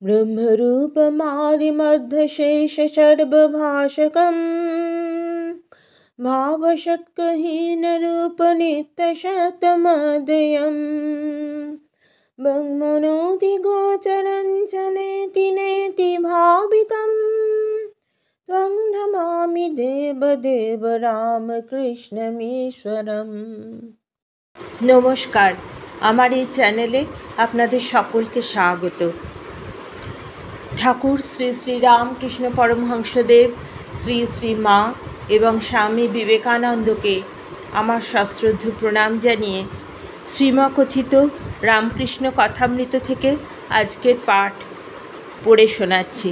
ब्रह्मरूपमादिमध्यशेषसर्वभाषकम् भावषट्कहीनरूपनित्यशतमदयम् ब्रह्मणोऽधिगोचरं च नेति नेति भावितम् त्वं नमामि देवदेव রামকৃষ্ণমীশ্বরম। নমস্কার, আমার এই চ্যানেলে আপনাদের সকলকে স্বাগত। ঠাকুর শ্রী শ্রী রামকৃষ্ণ পরমহংসদেব, শ্রী শ্রী মা এবং স্বামী বিবেকানন্দকে আমার সশ্রদ্ধ প্রণাম জানিয়ে শ্রীমকথিত রামকৃষ্ণ কথামৃত থেকে আজকের পাঠ পড়ে শোনাচ্ছি।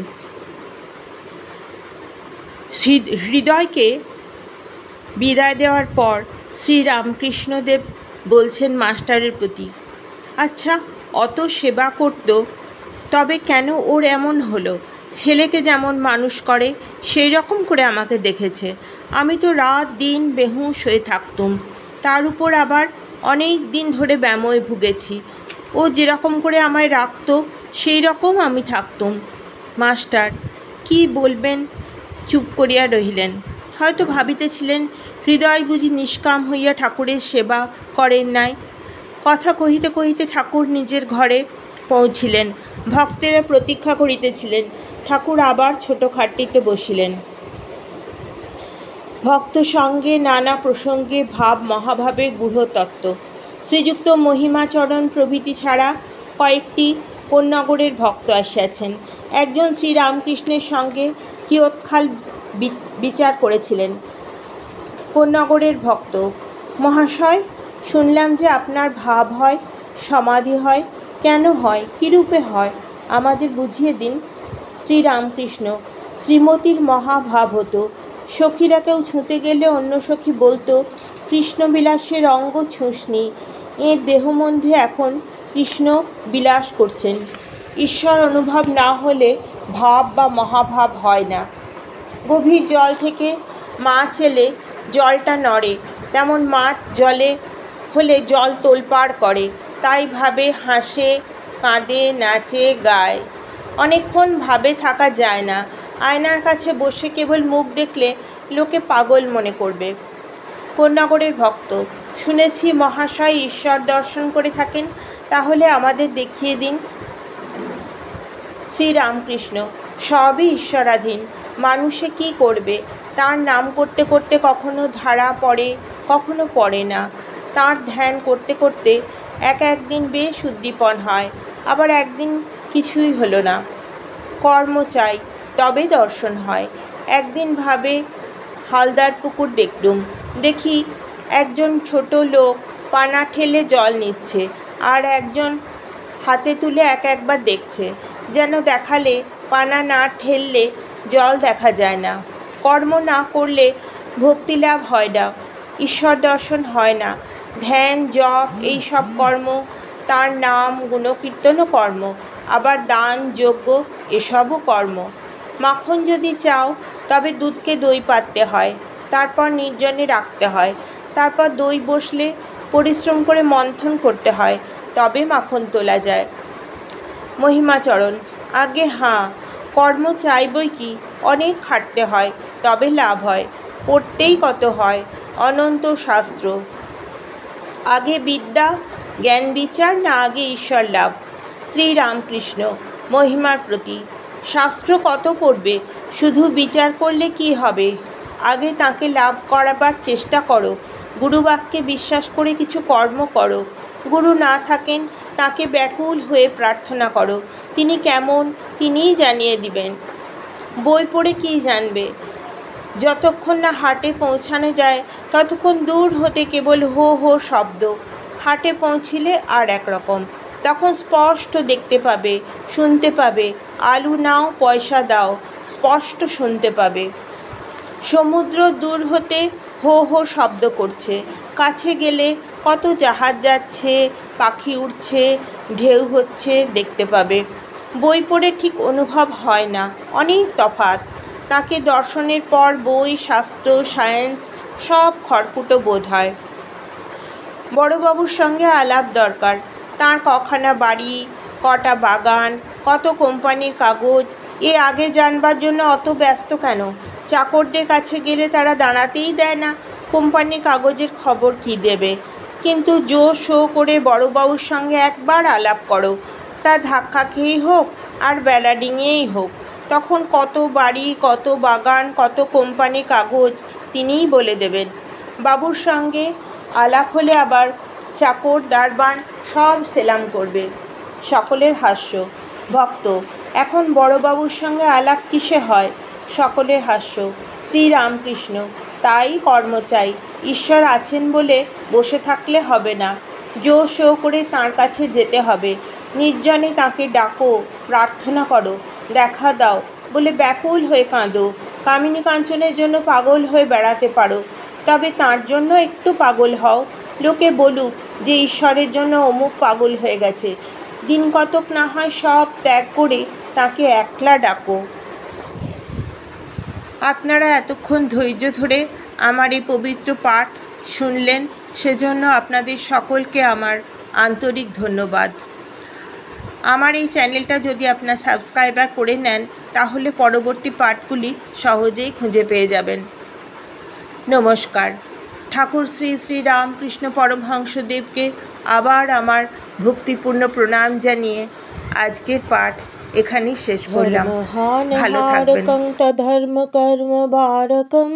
হৃদয়কে বিদায় দেওয়ার পর শ্রী রামকৃষ্ণদেব বলছেন মাস্টারের প্রতি, আচ্ছা অত সেবা করত, তবে কেন ওর এমন হলো? ছেলেকে যেমন মানুষ করে সেই রকম করে আমাকে দেখেছে। আমি তো রাত দিন বেহুঁশ হয়ে থাকতুম, তার উপর আবার অনেক দিন ধরে ব্যামোয় ভুগেছি। ও যেরকম করে আমায় রাখত সেই রকম আমি থাকতুম। মাস্টার কি বলবেন, চুপ করিয়া রহিলেন। হয়তো ভাবিতেছিলেন হৃদয় বুঝি নিষ্কাম হইয়া ঠাকুরের সেবা করেন নাই। কথা কহিতে কহিতে ঠাকুর নিজের ঘরে পৌঁছিলেন। ভক্তেরা প্রতীক্ষা করিতেছিলেন। ঠাকুর আবার ছোট খাটটিতে বসিলেন। ভক্ত সঙ্গে নানা প্রসঙ্গে ভাব মহাভাবে গূঢ়তত্ত্ব শ্রীযুক্ত মহিমাচরণ প্রভৃতি ছাড়া কয়েকটি কোন্নগরের ভক্ত আসিয়াছেন। একজন শ্রীরামকৃষ্ণের সঙ্গে কিয়ৎকাল বিচার করেছিলেন। কোন্নগরের ভক্ত, মহাশয়, শুনলাম যে আপনার ভাব হয়, সমাধি হয়। কেন হয়, কীরূপে হয়, আমাদের বুঝিয়ে দিন। শ্রীরামকৃষ্ণ, শ্রীমতীর মহাভাব হতো। সখীরা কেউ ছুঁতে গেলে অন্য সখী বলতো, কৃষ্ণবিলাসের অঙ্গ ছুঁসনি, এর দেহমধ্যে এখন কৃষ্ণ বিলাস করছেন। ঈশ্বর অনুভব না হলে ভাব বা মহাভাব হয় না। গভীর জল থেকে মাছ এলে জলটা নড়ে, তেমন মাছ জলে হলে জল তোলপাড় করে, তাই ভাবে, হাসে, কাঁদে, নাচে, গায়। অনেকক্ষণ ভাবে থাকা যায় না। আয়নার কাছে বসে কেবল মুখ দেখলে লোকে পাগল মনে করবে। কোন্নগরের ভক্ত, শুনেছি মহাশয় ঈশ্বর দর্শন করে থাকেন, তাহলে আমাদের দেখিয়ে দিন। শ্রীরামকৃষ্ণ, সবই ঈশ্বরাধীন। মানুষে কি করবে? তার নাম করতে করতে কখনো ধারা পড়ে, কখনো পড়ে না। তার ধ্যান করতে করতে একদিন বেশ উদ্দীপন হয়, আবার একদিন কিছুই হলো না। কর্ম চাই, তবে দর্শন হয়। একদিন ভাবে হালদার পুকুর দেখলুম, দেখি একজন ছোট লোক পানা ঠেলে জল নিচ্ছে, আর একজন হাতে তুলে একবার দেখছে, যেন দেখালে পানা না ঠেললে জল দেখা যায় না। কর্ম না করলে ভক্তিলাভ হয় না, ঈশ্বর দর্শন হয় না। ধ্যান, জপ, এই সব কর্ম, তার নাম গুণকীর্তনও কর্ম, আবার দান, যজ্ঞ, এসবও কর্ম। মাখন যদি চাও তবে দুধকে দই পাততে হয়, তারপর নির্জনে রাখতে হয়, তারপর দই বসলে পরিশ্রম করে মন্থন করতে হয়, তবে মাখন তোলা যায়। মহিমাচরণ, আগে হাঁ, কর্ম চাই বই কি, অনেক খাটতে হয়, তবে লাভ হয়। পড়তেই কত হয়, অনন্ত শাস্ত্র। আগে বিদ্যা জ্ঞান বিচার, না আগে ঈশ্বর লাভ? শ্রীরামকৃষ্ণ, মহিমার প্রতি, শাস্ত্র কত পড়বে, শুধু বিচার করলে কি হবে? আগে তাকে লাভ করাবার চেষ্টা করো। গুরুবাক্যে বিশ্বাস করে কিছু কর্ম করো। গুরু না থাকেন, তাকে ব্যাকুল হয়ে প্রার্থনা করো। তিনি কেমন, তিনিই জানিয়ে দিবেন। বই পড়ে কী জানবে? যতক্ষণ না হাটে পৌঁছানো যায় ততক্ষণ দূর হতে কেবল হো হো শব্দ। হাটে পৌঁছিলে আর একরকম, তখন স্পষ্ট দেখতে পাবে, শুনতে পাবে। আলু নাও, পয়সা দাও, স্পষ্ট শুনতে পাবে। সমুদ্র দূর হতে হো হো শব্দ করছে, কাছে গেলে কত জাহাজ যাচ্ছে, পাখি উড়ছে, ঢেউ হচ্ছে, দেখতে পাবে। বই পড়ে ঠিক অনুভব হয় না, অনেক তফাৎ। তাকে দর্শনের পর বই, শাস্ত্র, সায়েন্স সব খড়কুটো বোধ হয়। বড়বাবুর সঙ্গে আলাপ দরকার। তাঁর কখানা বাড়ি, কটা বাগান, কত কোম্পানির কাগজ, এ আগে জানবার জন্য অত ব্যস্ত কেন? চাকরদের কাছে গেলে তারা দাঁড়াতেই দেয় না, কোম্পানির কাগজের খবর কি দেবে? কিন্তু জো শো করে বড়োবাবুর সঙ্গে একবার আলাপ করো, তা ধাক্কা খেয়েই হোক আর বেড়া ডিঙিয়েই হোক, তখন কত বাড়ি, কত বাগান, কত কোম্পানির কাগজ তিনিই বলে দেবেন। বাবুর সঙ্গে আলাপ হলে আবার চাকর দারবান সব সেলাম করবে। সকলের হাস্য। ভক্ত: এখন বড়োবাবুর সঙ্গে আলাপ কিসে হয়? সকলের হাস্য। শ্রীরামকৃষ্ণ: তাই কর্ম চাই, ঈশ্বর আছেন বলে বসে থাকলে হবে না, জো শো করে তাঁর কাছে যেতে হবে, নির্জনে তাঁকে ডাকো, প্রার্থনা করো, দেখা দাও বলে ব্যাকুল হয়ে কাঁদো, কামিনী কাঞ্চনের জন্য পাগল হয়ে বেড়াতে পারো, তবে তাঁর জন্য একটু পাগল হও, লোকে বলুক যে ঈশ্বরের জন্য অমুক পাগল হয়ে গেছে, দিন কতক না হয় সব ত্যাগ করে তাকে একলা ডাকো। আপনারা এতক্ষণ ধৈর্য ধরে আমার এই পবিত্র পাঠ শুনলেন, সেজন্য আপনাদের সকলকে আমার আন্তরিক ধন্যবাদ। আমার এই চ্যানেলটা যদি আপনার সাবস্ক্রাইবার করে নেন, তাহলে পরবর্তী পাঠগুলি সহজেই খুঁজে পেয়ে যাবেন। নমস্কার। ঠাকুর শ্রী শ্রী রামকৃষ্ণ পরমহংসদেবকে আবার আমার ভক্তিপূর্ণ প্রণাম জানিয়ে আজকের পাঠ এখানেই শেষ করলাম। ভালো থাকবেন। ধর্ম কর্ম বারকম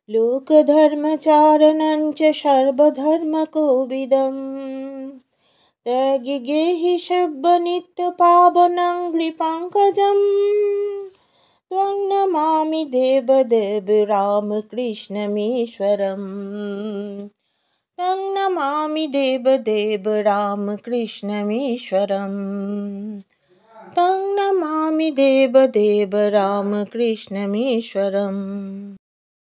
লোক ধর্মচারণঞ্চ সর্বধর্ম কোবিদম ত্যাগি গেহি সব্য নিত্য পাবনং কৃপঙ্কজম ত্বং নমামি দেবদেব রামকৃষ্ণমীশ্বরম ত্বং নমামি দেবদেব রামকৃষ্ণমীশ্বরম तं नमामि देवदेव रामकृष्णमीश्वरम्।